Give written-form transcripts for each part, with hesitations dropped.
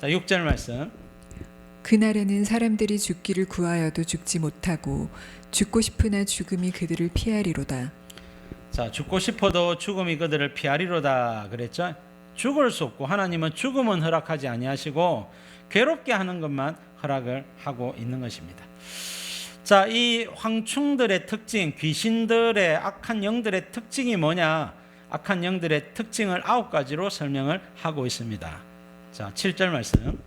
자, 6절 말씀. 그날에는 사람들이 죽기를 구하여도 죽지 못하고 죽고 싶으나 죽음이 그들을 피하리로다. 자, 죽고 싶어도 죽음이 그들을 피하리로다 그랬죠. 죽을 수 없고 하나님은 죽음은 허락하지 아니하시고 괴롭게 하는 것만 허락을 하고 있는 것입니다. 자, 이 황충들의 특징, 귀신들의 악한 영들의 특징이 뭐냐? 악한 영들의 특징을 9가지로 설명을 하고 있습니다. 자, 7절 말씀.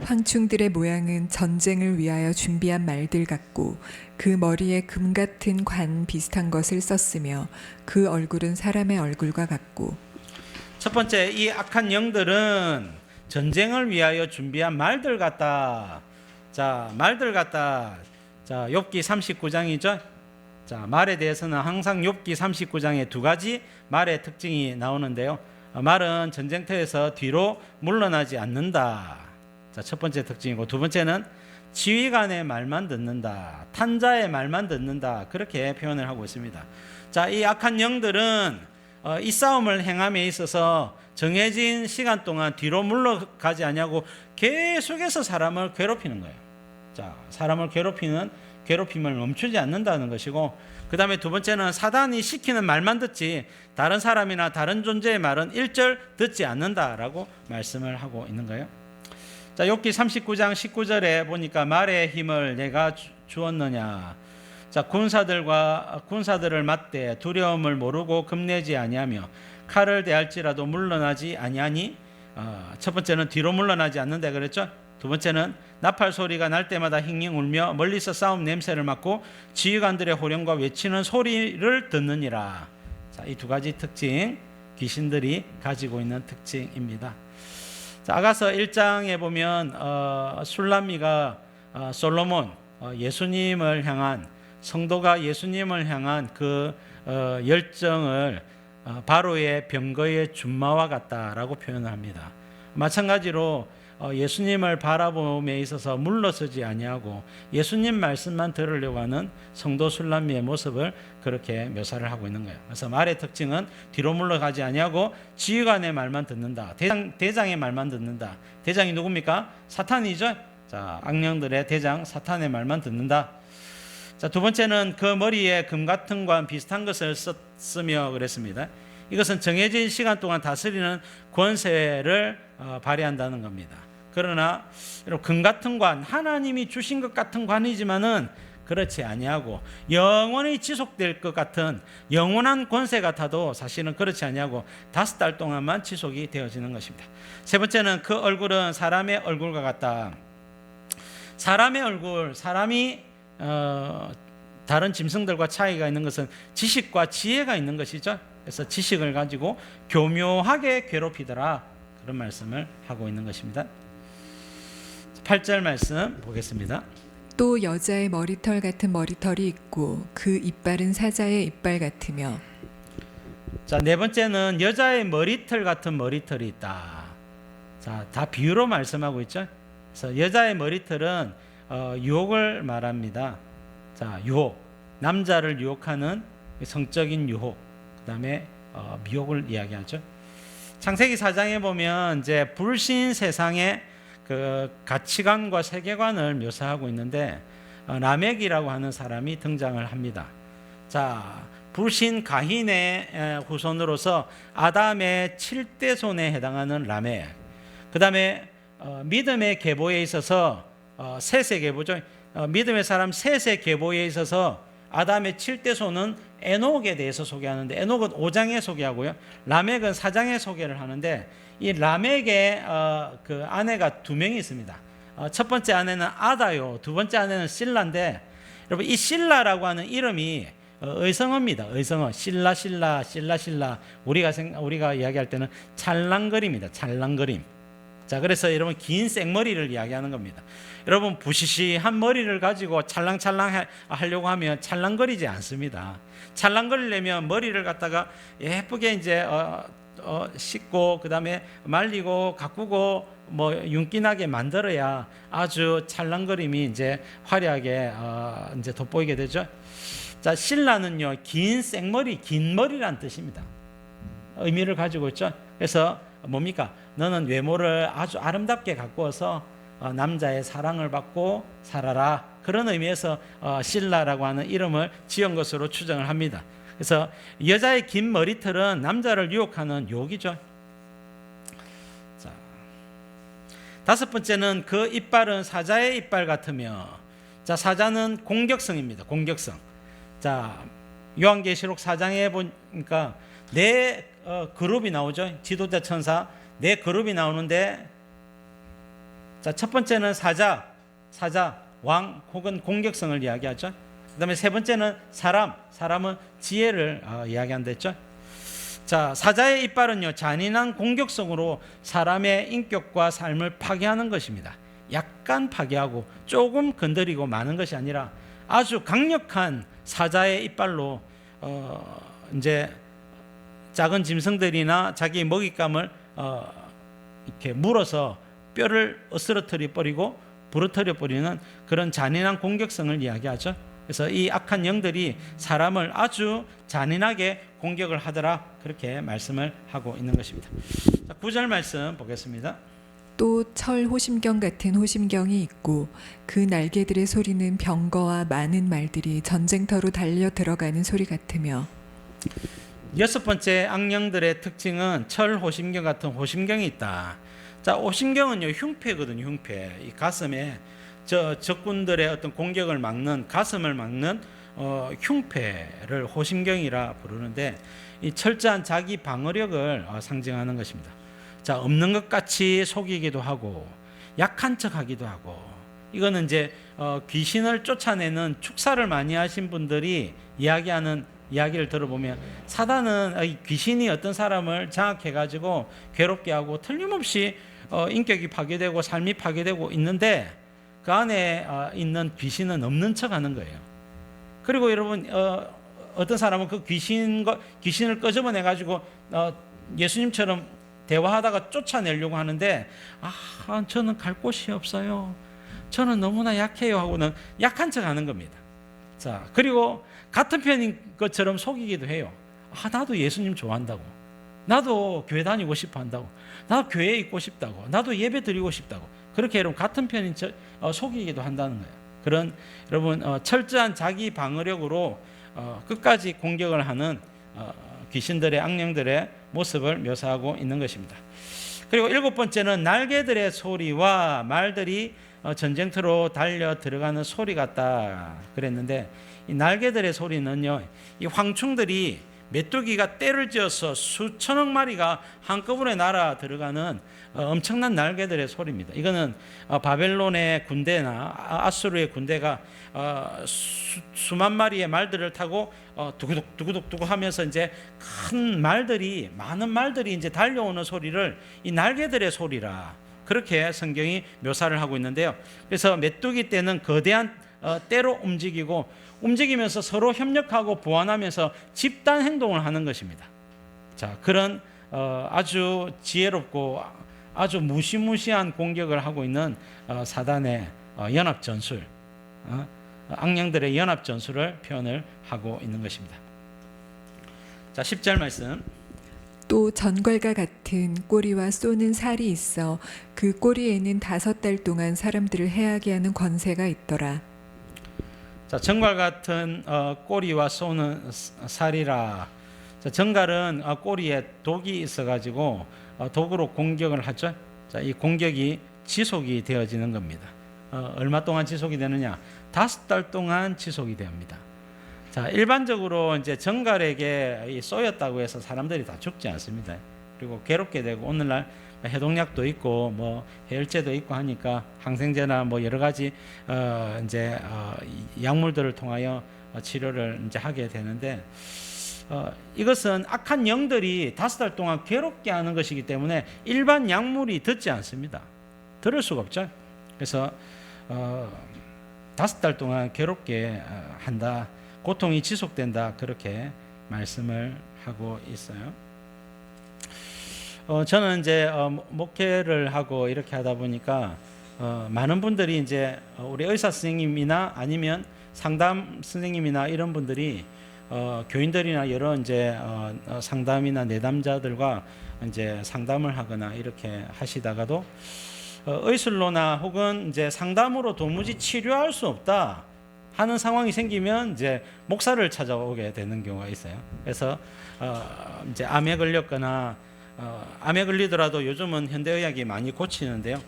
황충들의 모양은 전쟁을 위하여 준비한 말들 같고 그 머리에 금 같은 관 비슷한 것을 썼으며 그 얼굴은 사람의 얼굴과 같고. 첫 번째, 이 악한 영들은 전쟁을 위하여 준비한 말들 같다. 자, 말들 같다. 자, 욥기 39장이죠. 자, 말에 대해서는 항상 욥기 39장에 2가지 말의 특징이 나오는데요. 말은 전쟁터에서 뒤로 물러나지 않는다. 자, 첫 번째 특징이고, 두 번째는 지휘관의 말만 듣는다. 탄자의 말만 듣는다. 그렇게 표현을 하고 있습니다. 자, 이 악한 영들은 이 싸움을 행함에 있어서 정해진 시간 동안 뒤로 물러가지 않냐고 계속해서 사람을 괴롭히는 거예요. 자, 사람을 괴롭힘을 멈추지 않는다는 것이고, 그 다음에 두 번째는 사단이 시키는 말만 듣지 다른 사람이나 다른 존재의 말은 일절 듣지 않는다라고 말씀을 하고 있는 거예요. 자, 욥기 39장 19절에 보니까 말의 힘을 내가 주었느냐. 자, 군사들을 맞대 두려움을 모르고 겁내지 아니하며 칼을 대할지라도 물러나지 아니하니. 첫 번째는 뒤로 물러나지 않는다 그랬죠. 두 번째는 나팔 소리가 날 때마다 힝힝 울며 멀리서 싸움 냄새를 맡고 지휘관들의 호령과 외치는 소리를 듣느니라. 자, 이 2가지 특징, 귀신들이 가지고 있는 특징입니다. 자, 아가서 1장에 보면 술람미가 솔로몬, 예수님을 향한, 성도가 예수님을 향한 그 열정을 바로의 병거의 준마와 같다라고 표현을 합니다. 마찬가지로 예수님을 바라봄에 있어서 물러서지 아니하고 예수님 말씀만 들으려고 하는 성도 술람미의 모습을 그렇게 묘사를 하고 있는 거예요. 그래서 말의 특징은 뒤로 물러가지 아니하고 지휘관의 말만 듣는다. 대장의 말만 듣는다. 대장이 누굽니까? 사탄이죠. 자, 악령들의 대장 사탄의 말만 듣는다. 자, 두 번째는 그 머리에 금 같은 관 비슷한 것을 썼으며 그랬습니다. 이것은 정해진 시간 동안 다스리는 권세를 발휘한다는 겁니다. 그러나 금 같은 관, 하나님이 주신 것 같은 관이지만은 그렇지 아니하고 영원히 지속될 것 같은 영원한 권세 같아도 사실은 그렇지 아니하고 5달 동안만 지속이 되어지는 것입니다. 세 번째는 그 얼굴은 사람의 얼굴과 같다. 사람의 얼굴, 사람이 다른 짐승들과 차이가 있는 것은 지식과 지혜가 있는 것이죠. 그래서 지식을 가지고 교묘하게 괴롭히더라, 그런 말씀을 하고 있는 것입니다. 8절 말씀 보겠습니다. 또 여자의 머리털 같은 머리털이 있고 그 이빨은 사자의 이빨 같으며. 자, 네 번째는 여자의 머리털 같은 머리털이 있다. 자, 다 비유로 말씀하고 있죠. 그래서 여자의 머리털은 유혹을 말합니다. 자, 유혹, 남자를 유혹하는 성적인 유혹, 그 다음에 미혹을 이야기하죠. 창세기 4장에 보면 이제 불신 세상의 그 가치관과 세계관을 묘사하고 있는데 라멕이라고 하는 사람이 등장을 합니다. 자, 불신 가힌의 후손으로서 아담의 7대손에 해당하는 라멕, 그 다음에 믿음의 계보에 있어서 셋의 계보죠. 믿음의 사람 셋의 계보에 있어서 아담의 7대손은 에녹에 대해서 소개하는데, 에녹은 5장에 소개하고요, 라멕은 4장에 소개를 하는데, 이 라멕의 그 아내가 2명이 있습니다. 첫 번째 아내는 아다요, 두 번째 아내는 실라인데, 여러분 이 실라라고 하는 이름이 의성어입니다. 의성어. 실라 우리가 이야기할 때는 찰랑거림입니다. 찰랑거림. 자, 그래서 여러분 긴 생머리를 이야기하는 겁니다. 여러분 부시시한 머리를 가지고 찰랑찰랑 하려고 하면 찰랑거리지 않습니다. 찰랑거리려면 머리를 갖다가 예쁘게 이제 씻고 그다음에 말리고 가꾸고 뭐 윤기나게 만들어야 아주 찰랑거림이 이제 화려하게 이제 돋보이게 되죠. 자, 신라는요, 긴 생머리, 긴 머리란 뜻입니다. 의미를 가지고 있죠. 그래서 뭡니까? 너는 외모를 아주 아름답게 가꾸어서 남자의 사랑을 받고 살아라. 그런 의미에서 실라라고 하는 이름을 지은 것으로 추정을 합니다. 그래서 여자의 긴 머리털은 남자를 유혹하는 유혹이죠. 자, 다섯 번째는 그 이빨은 사자의 이빨 같으며, 자, 사자는 공격성입니다. 공격성. 자, 요한계시록 4장에 보니까 네 그룹이 나오죠. 지도자 천사 네 그룹이 나오는데, 자, 첫 번째는 사자, 왕 혹은 공격성을 이야기하죠. 그다음에 세 번째는 사람은 지혜를 이야기한다 했죠. 자, 사자의 이빨은요, 잔인한 공격성으로 사람의 인격과 삶을 파괴하는 것입니다. 약간 파괴하고 조금 건드리고 마는 것이 아니라 아주 강력한 사자의 이빨로 이제 작은 짐승들이나 자기 먹잇감을 이렇게 물어서 뼈를 으스러뜨려 버리고 부러뜨려 버리는 그런 잔인한 공격성을 이야기하죠. 그래서 이 악한 영들이 사람을 아주 잔인하게 공격을 하더라, 그렇게 말씀을 하고 있는 것입니다. 9절 말씀 보겠습니다. 또 철 호심경 같은 호심경이 있고 그 날개들의 소리는 병거와 많은 말들이 전쟁터로 달려 들어가는 소리 같으며. 여섯 번째 악령들의 특징은 철 호심경 같은 호심경이 있다. 자, 호심경은요, 흉패거든요. 흉패. 이 가슴에 적군들의 어떤 공격을 막는, 가슴을 막는 흉패를 호심경이라 부르는데, 이 철저한 자기 방어력을 상징하는 것입니다. 자, 없는 것 같이 속이기도 하고 약한 척하기도 하고, 이거는 이제 귀신을 쫓아내는 축사를 많이 하신 분들이 이야기하는 이야기를 들어보면, 사단은 귀신이 어떤 사람을 장악해가지고 괴롭게 하고 틀림없이 인격이 파괴되고 삶이 파괴되고 있는데, 그 안에 있는 귀신은 없는 척하는 거예요. 그리고 여러분, 어떤 사람은 그 귀신을 끄집어내가지고 예수님처럼 대화하다가 쫓아내려고 하는데, 저는 갈 곳이 없어요, 저는 너무나 약해요 하고는 약한 척하는 겁니다. 자, 그리고 같은 편인 것처럼 속이기도 해요. 나도 예수님 좋아한다고, 나도 교회 다니고 싶어 한다고, 나도 교회에 있고 싶다고, 나도 예배 드리고 싶다고, 그렇게 여러분 같은 편인 척 속이기도 한다는 거예요. 그런 여러분 철저한 자기 방어력으로 끝까지 공격을 하는 귀신들의, 악령들의 모습을 묘사하고 있는 것입니다. 그리고 일곱 번째는 날개들의 소리와 말들이 전쟁터로 달려 들어가는 소리 같다 그랬는데, 이 날개들의 소리는요, 이 황충들이 메뚜기가 떼를 지어서 수천억 마리가 한꺼번에 날아 들어가는 엄청난 날개들의 소리입니다. 이거는 바벨론의 군대나 아수르의 군대가 수만 마리의 말들을 타고 두구둑두구둑 하면서 이제 큰 말들이, 많은 말들이 이제 달려오는 소리를 이 날개들의 소리라, 그렇게 성경이 묘사를 하고 있는데요. 그래서 메뚜기 떼는 거대한 떼로 움직이면서 서로 협력하고 보완하면서 집단 행동을 하는 것입니다. 자, 그런 아주 지혜롭고 아주 무시무시한 공격을 하고 있는 사단의 연합 전술, 악령들의 연합 전술을 표현을 하고 있는 것입니다. 자, 10절 말씀. 또 전갈과 같은 꼬리와 쏘는 살이 있어 그 꼬리에는 5달 동안 사람들을 해하게 하는 권세가 있더라. 자, 전갈 같은 꼬리와 쏘는 살이라. 자, 전갈은 꼬리에 독이 있어가지고 독으로 공격을 하죠. 자, 이 공격이 지속이 되어지는 겁니다. 얼마 동안 지속이 되느냐? 5달 동안 지속이 됩니다. 자, 일반적으로 이제 전갈에게 쏘였다고 해서 사람들이 다 죽지 않습니다. 그리고 괴롭게 되고, 오늘날 해독약도 있고 뭐 해열제도 있고 하니까 항생제나 뭐 여러 가지 이제 약물들을 통하여 치료를 이제 하게 되는데, 이것은 악한 영들이 5달 동안 괴롭게 하는 것이기 때문에 일반 약물이 듣지 않습니다. 들을 수가 없죠. 그래서 5달 동안 괴롭게 한다, 고통이 지속된다, 그렇게 말씀을 하고 있어요. 저는 이제 목회를 하고 이렇게 하다 보니까 많은 분들이 이제 우리 의사 선생님이나 아니면 상담 선생님이나 이런 분들이 교인들이나 여러 이제 상담이나 내담자들과 이제 상담을 하거나 이렇게 하시다가도 의술로나 혹은 이제 상담으로 도무지 치료할 수 없다 하는 상황이 생기면 이제 목사를 찾아오게 되는 경우가 있어요. 그래서 이제 암에 걸렸거나 암에 걸리더라도 요즘은 현대의학이 많이 고치는데요.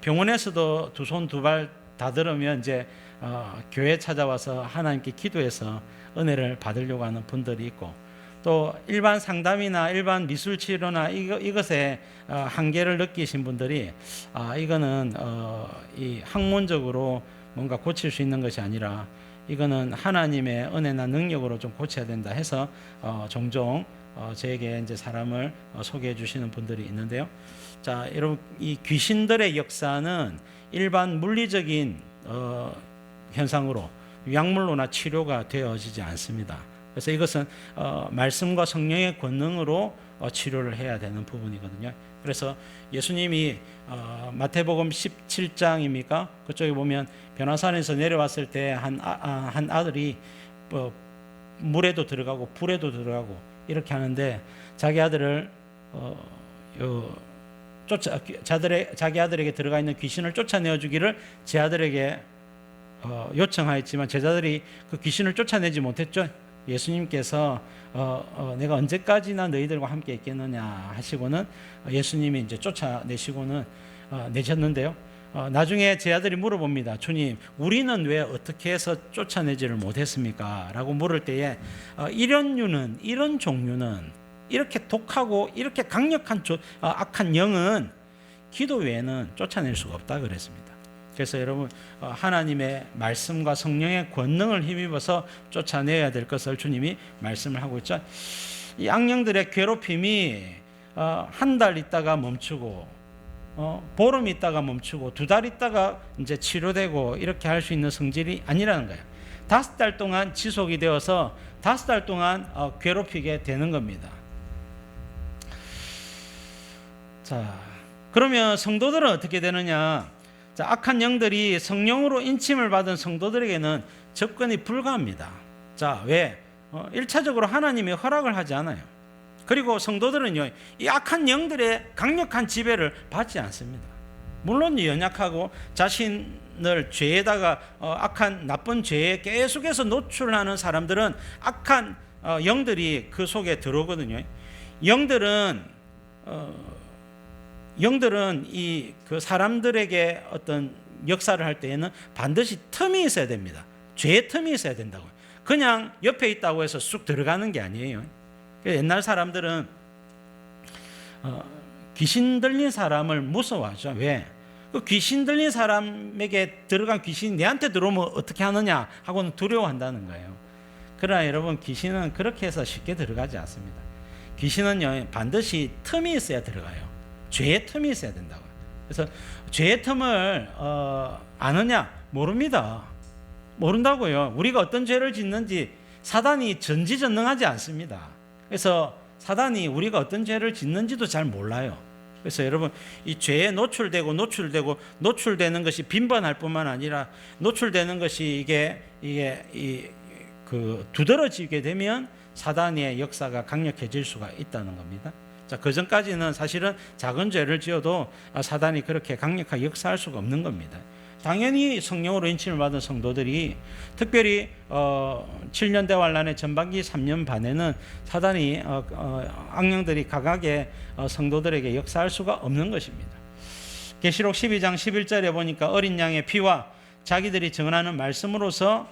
병원에서도 두 손 두 발 다 들으면 이제 교회 찾아와서 하나님께 기도해서 은혜를 받으려고 하는 분들이 있고, 또 일반 상담이나 일반 미술 치료나 이것에 한계를 느끼신 분들이 이거는 이 학문적으로 뭔가 고칠 수 있는 것이 아니라 이거는 하나님의 은혜나 능력으로 좀 고쳐야 된다 해서 종종 저에게 이제 사람을 소개해 주시는 분들이 있는데요. 자, 여러분, 이 귀신들의 역사는 일반 물리적인 현상으로 약물로나 치료가 되어지지 않습니다. 그래서 이것은 말씀과 성령의 권능으로 치료를 해야 되는 부분이거든요. 그래서 예수님이 마태복음 17장입니까? 그쪽에 보면 변화산에서 내려왔을 때 한 아들이 물에도 들어가고 불에도 들어가고 이렇게 하는데 자기 아들을 자기 아들에게 들어가 있는 귀신을 쫓아내어 주기를 제 아들에게 요청하였지만 제자들이 그 귀신을 쫓아내지 못했죠. 예수님께서 내가 언제까지나 너희들과 함께 있겠느냐 하시고는 예수님이 이제 쫓아내시고는 내셨는데요. 나중에 제 아들이 물어봅니다. 주님, 우리는 왜 어떻게 해서 쫓아내지를 못했습니까? 라고 물을 때에 이런 종류는 이렇게 독하고 이렇게 강력한 악한 영은 기도 외에는 쫓아낼 수가 없다 그랬습니다. 그래서 여러분, 하나님의 말씀과 성령의 권능을 힘입어서 쫓아내야 될 것을 주님이 말씀을 하고 있죠. 이 악령들의 괴롭힘이 한 달 있다가 멈추고 보름 있다가 멈추고 2달 있다가 이제 치료되고 이렇게 할 수 있는 성질이 아니라는 거예요. 5달 동안 지속이 되어서 5달 동안 괴롭히게 되는 겁니다. 자, 그러면 성도들은 어떻게 되느냐? 자, 악한 영들이 성령으로 인침을 받은 성도들에게는 접근이 불가합니다. 자, 왜? 1차적으로 하나님이 허락을 하지 않아요. 그리고 성도들은요, 이 악한 영들의 강력한 지배를 받지 않습니다. 물론 연약하고 자신을 죄에다가 악한 나쁜 죄에 계속해서 노출하는 사람들은 악한 영들이 그 속에 들어오거든요. 영들은 이 그 사람들에게 어떤 역사를 할 때에는 반드시 틈이 있어야 됩니다. 죄의 틈이 있어야 된다고요. 그냥 옆에 있다고 해서 쑥 들어가는 게 아니에요. 옛날 사람들은 귀신 들린 사람을 무서워하죠. 왜? 그 귀신 들린 사람에게 들어간 귀신이 내한테 들어오면 어떻게 하느냐 하고는 두려워한다는 거예요. 그러나 여러분, 귀신은 그렇게 해서 쉽게 들어가지 않습니다. 귀신은요, 반드시 틈이 있어야 들어가요. 죄의 틈이 있어야 된다고요. 그래서 죄의 틈을 아느냐? 모릅니다. 모른다고요. 우리가 어떤 죄를 짓는지 사단이 전지전능하지 않습니다. 그래서 사단이 우리가 어떤 죄를 짓는지도 잘 몰라요. 그래서 여러분, 이 죄에 노출되는 것이 빈번할 뿐만 아니라 노출되는 것이 두드러지게 되면 사단의 역사가 강력해질 수가 있다는 겁니다. 자, 그 전까지는 사실은 작은 죄를 지어도 사단이 그렇게 강력하게 역사할 수가 없는 겁니다. 당연히 성령으로 인침을 받은 성도들이, 특별히 7년 대환란의 전반기 3년 반에는 사단이 악령들이 강하게 성도들에게 역사할 수가 없는 것입니다. 계시록 12장 11절에 보니까 어린 양의 피와 자기들이 증언하는 말씀으로서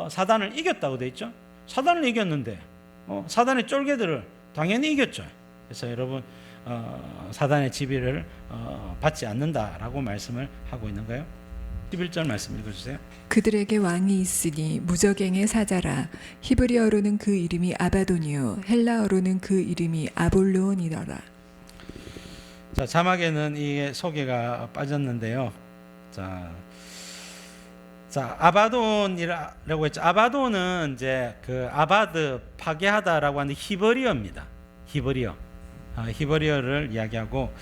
사단을 이겼다고 되어 있죠. 사단을 이겼는데 사단의 쫄개들을 당연히 이겼죠. 그래서 여러분, 사단의 지배를 받지 않는다라고 말씀을 하고 있는 거예요. 11절 말씀 읽어주세요. 그들에게 왕이 있으니 무저갱의 사자라. 히브리어로는 그 이름이 아바돈이요 헬라어로는 그 이름이 아볼로온이더라. 자, 자막에는 이게 소개가 빠졌는데요. 자, 아바돈이라고 했죠. 아바돈은 이제 그 아바드, 파괴하다라고 하는 히브리어입니다. 히브리어를 이야기하고,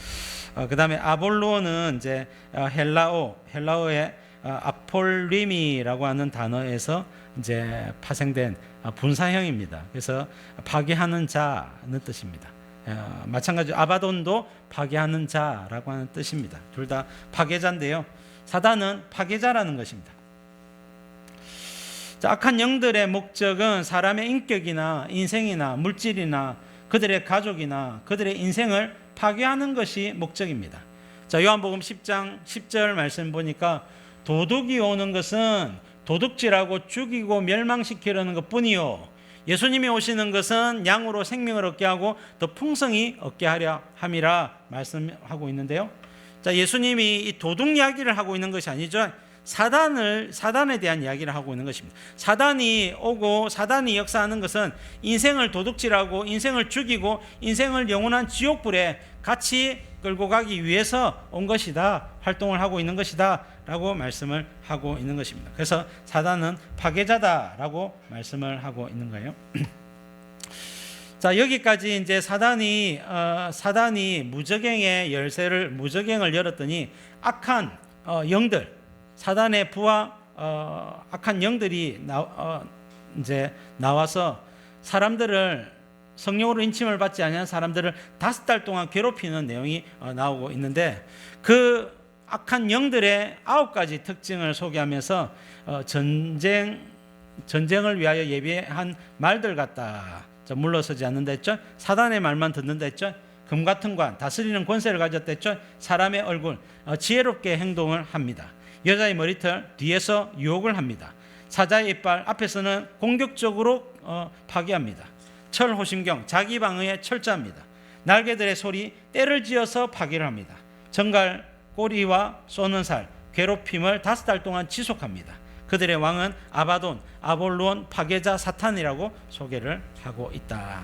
그 다음에 아볼로는 이제 헬라어의 아폴리미라고 하는 단어에서 이제 파생된 분사형입니다. 그래서 파괴하는 자는 뜻입니다. 마찬가지로 아바돈도 파괴하는 자라고 하는 뜻입니다. 둘 다 파괴자인데요. 사단은 파괴자라는 것입니다. 자, 악한 영들의 목적은 사람의 인격이나 인생이나 물질이나 그들의 가족이나 그들의 인생을 파괴하는 것이 목적입니다. 자, 요한복음 10장 10절 말씀 보니까 도둑이 오는 것은 도둑질하고 죽이고 멸망시키려는 것뿐이요, 예수님이 오시는 것은 양으로 생명을 얻게 하고 더 풍성히 얻게 하려 함이라 말씀하고 있는데요. 자, 예수님이 이 도둑 이야기를 하고 있는 것이 아니죠. 사단에 대한 이야기를 하고 있는 것입니다. 사단이 오고 사단이 역사하는 것은 인생을 도둑질하고 인생을 죽이고 인생을 영원한 지옥불에 같이 끌고 가기 위해서 온 것이다, 활동을 하고 있는 것이다 라고 말씀을 하고 있는 것입니다. 그래서 사단은 파괴자다라고 말씀을 하고 있는 거예요. 자, 여기까지 이제 사단이 무저갱을 열었더니 악한 영들, 사단의 부하 악한 영들이 이제 나와서 사람들을, 성령으로 인침을 받지 아니한 사람들을 5달 동안 괴롭히는 내용이 나오고 있는데, 그 악한 영들의 9가지 특징을 소개하면서 전쟁을 위하여 예비한 말들 같다. 물러서지 않는다 했죠. 사단의 말만 듣는다 했죠. 금 같은 관, 다스리는 권세를 가졌다 했죠. 사람의 얼굴, 지혜롭게 행동을 합니다. 여자의 머리털, 뒤에서 유혹을 합니다. 사자의 이빨, 앞에서는 공격적으로 파괴합니다. 철호심경, 자기 방어에 철저합니다. 날개들의 소리, 때를 지어서 파괴를 합니다. 정갈, 꼬리와 쏘는 살, 괴롭힘을 5달 동안 지속합니다. 그들의 왕은 아바돈, 아볼론, 파괴자 사탄이라고 소개를 하고 있다.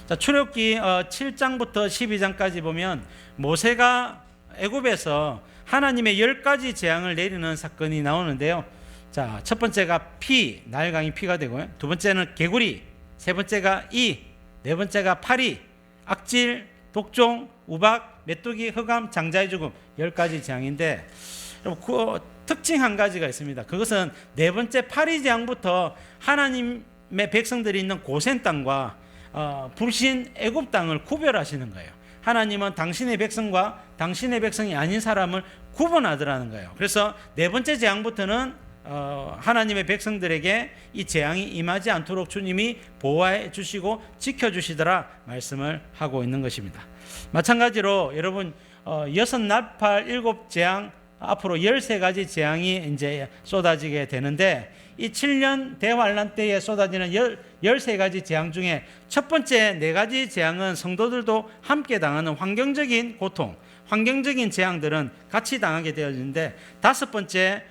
자, 출애굽기 7장부터 12장까지 보면 모세가 애굽에서 하나님의 10가지 재앙을 내리는 사건이 나오는데요. 자, 첫 번째가 피, 나일강이 피가 되고요. 두 번째는 개구리, 세 번째가 네 번째가 파리, 악질, 독종, 우박, 메뚜기, 흑암, 장자의 죽음, 10가지 재앙인데, 그 특징 한 가지가 있습니다. 그것은 네 번째 파리 재앙부터 하나님의 백성들이 있는 고센 땅과 불신 애굽 땅을 구별하시는 거예요. 하나님은 당신의 백성과 당신의 백성이 아닌 사람을 구분하더라는 거예요. 그래서 네 번째 재앙부터는 하나님의 백성들에게 이 재앙이 임하지 않도록 주님이 보호해 주시고 지켜주시더라 말씀을 하고 있는 것입니다. 마찬가지로 여러분 6 나팔 7 재앙, 앞으로 13가지 재앙이 이제 쏟아지게 되는데, 이 7년 대환란 때에 쏟아지는 13가지 재앙 중에 첫 번째 4가지 재앙은 성도들도 함께 당하는 환경적인 고통, 환경적인 재앙들은 같이 당하게 되어지는데, 5번째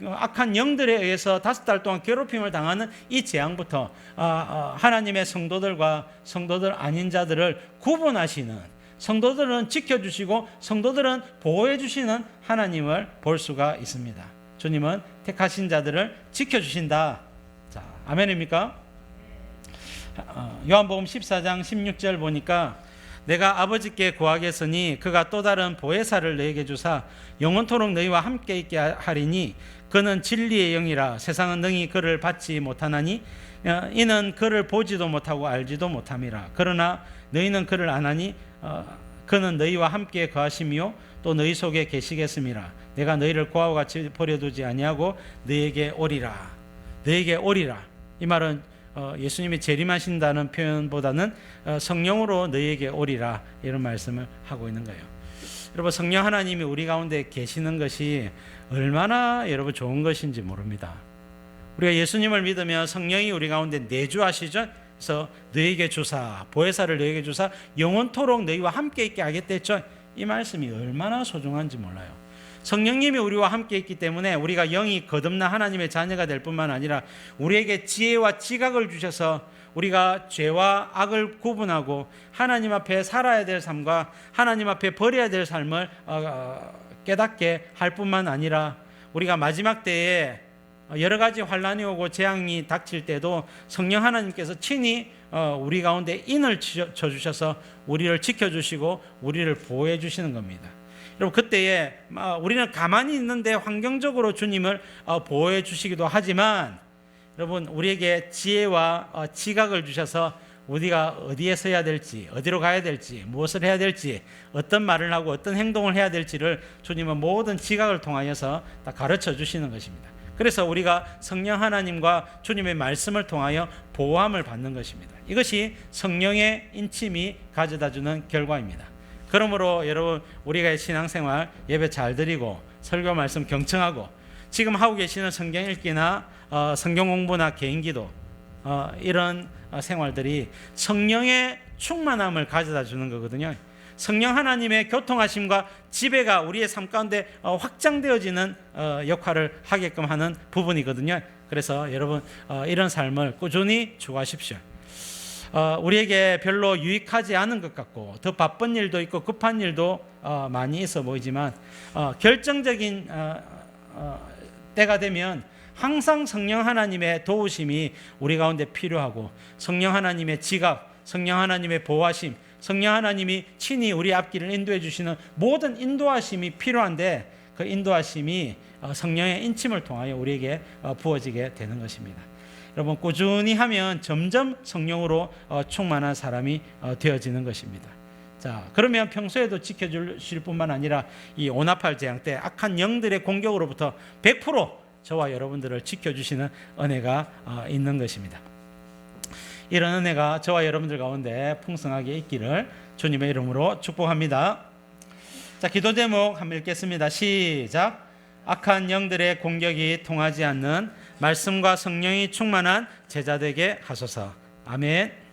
악한 영들에 의해서 5달 동안 괴롭힘을 당하는 이 재앙부터 하나님의 성도들과 성도들 아닌 자들을 구분하시는, 성도들은 지켜주시고 성도들은 보호해 주시는 하나님을 볼 수가 있습니다. 주님은 택하신 자들을 지켜주신다. 자, 아멘입니까? 요한복음 14장 16절 보니까 내가 아버지께 구하겠으니 그가 또 다른 보혜사를 너에게 주사 영원토록 너희와 함께 있게 하리니 그는 진리의 영이라. 세상은 능히 그를 받지 못하나니 이는 그를 보지도 못하고 알지도 못함이라. 그러나 너희는 그를 아나니 그는 너희와 함께 거하시며 또 너희 속에 계시겠음이라. 내가 너희를 고아와 같이 버려두지 아니하고 너희에게 오리라. 너희에게 오리라. 이 말은 예수님이 재림하신다는 표현보다는 성령으로 너희에게 오리라, 이런 말씀을 하고 있는 거예요. 여러분, 성령 하나님이 우리 가운데 계시는 것이 얼마나 여러분 좋은 것인지 모릅니다. 우리가 예수님을 믿으면 성령이 우리 가운데 내주하시죠. 그래서 너희에게 주사, 보혜사를 너희에게 주사 영원토록 너희와 함께 있게 하겠다 했죠. 이 말씀이 얼마나 소중한지 몰라요. 성령님이 우리와 함께 있기 때문에 우리가 영이 거듭나 하나님의 자녀가 될 뿐만 아니라 우리에게 지혜와 지각을 주셔서 우리가 죄와 악을 구분하고 하나님 앞에 살아야 될 삶과 하나님 앞에 버려야 될 삶을 깨닫게 할 뿐만 아니라 우리가 마지막 때에 여러 가지 환란이 오고 재앙이 닥칠 때도 성령 하나님께서 친히 우리 가운데 인을 쳐주셔서 우리를 지켜주시고 우리를 보호해 주시는 겁니다. 여러분 그때에 우리는 가만히 있는데 환경적으로 주님을 보호해 주시기도 하지만 여러분 우리에게 지혜와 지각을 주셔서 우리가 어디에 서야 될지, 어디로 가야 될지, 무엇을 해야 될지, 어떤 말을 하고 어떤 행동을 해야 될지를 주님은 모든 지각을 통하여서 다 가르쳐 주시는 것입니다. 그래서 우리가 성령 하나님과 주님의 말씀을 통하여 보호함을 받는 것입니다. 이것이 성령의 인침이 가져다주는 결과입니다. 그러므로 여러분 우리가 신앙생활 예배 잘 드리고 설교 말씀 경청하고 지금 하고 계시는 성경 읽기나 성경 공부나 개인기도 이런 생활들이 성령의 충만함을 가져다 주는 거거든요. 성령 하나님의 교통하심과 지배가 우리의 삶 가운데 확장되어지는 역할을 하게끔 하는 부분이거든요. 그래서 여러분 이런 삶을 꾸준히 추구하십시오. 우리에게 별로 유익하지 않은 것 같고 더 바쁜 일도 있고 급한 일도 많이 있어 보이지만 결정적인 때가 되면 항상 성령 하나님의 도우심이 우리 가운데 필요하고 성령 하나님의 지각, 성령 하나님의 보호하심, 성령 하나님이 친히 우리 앞길을 인도해 주시는 모든 인도하심이 필요한데 그 인도하심이 성령의 인침을 통하여 우리에게 부어지게 되는 것입니다. 여러분 꾸준히 하면 점점 성령으로 충만한 사람이 되어지는 것입니다. 자, 그러면 평소에도 지켜주실 뿐만 아니라 이 오나팔 재앙 때 악한 영들의 공격으로부터 100% 저와 여러분들을 지켜주시는 은혜가 있는 것입니다. 이런 은혜가 저와 여러분들 가운데 풍성하게 있기를 주님의 이름으로 축복합니다. 자, 기도 제목 한번 읽겠습니다. 시작. 악한 영들의 공격이 통하지 않는 말씀과 성령이 충만한 제자 되게 하소서. 아멘.